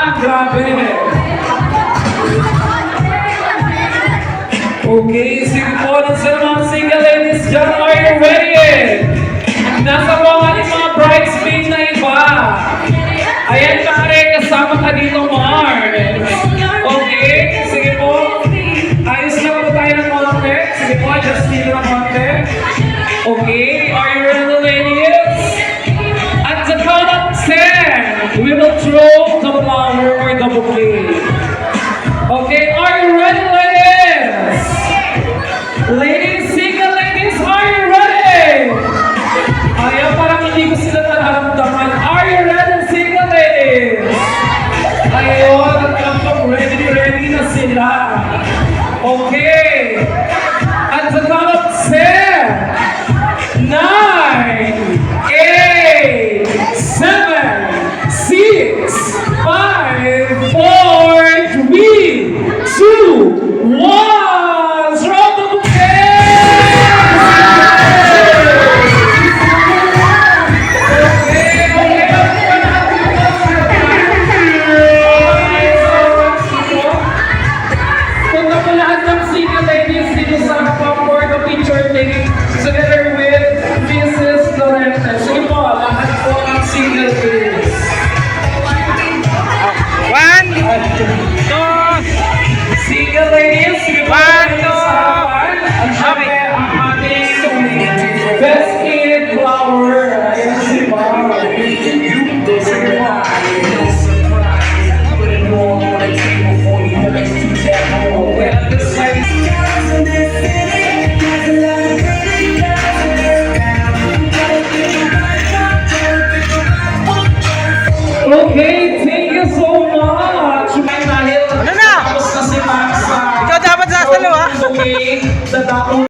Grabe. Okay, sige po. Nasa mga single ladies dyan, are you ready? Nasa mga bridesmaid na iba. Ayan, pare, kasama ka dito, Mars. Okay, sige po. Ayos na po tayo ng konti. Sige po, just need ng konti. Okay, are you ready, ladies? At the count of 10, we will throw the flower or the bouquet. Okay, are you ready, ladies? Ladies, single ladies, are you ready? Ayaw, parang hindi ko sila nararamdaman. Are you ready, single ladies? Ayun, at alam ready na sila. Okay. At the count of 10, 9, 8, 7, 6, 5, 4, 3, 2, 1. Throw the together with Mrs. Loretta. Sige po, lahat po ang single ladies. 1, 2, Single ladies, sige po tayo sa harapan. At syempre, ang ating best kid flower. Ayan si Bob. Sige po. Okay, at this time, okay, thank you so much. Dahil Ano na? tapos na si Max sa Ikaw dapat sa dalawa. okay,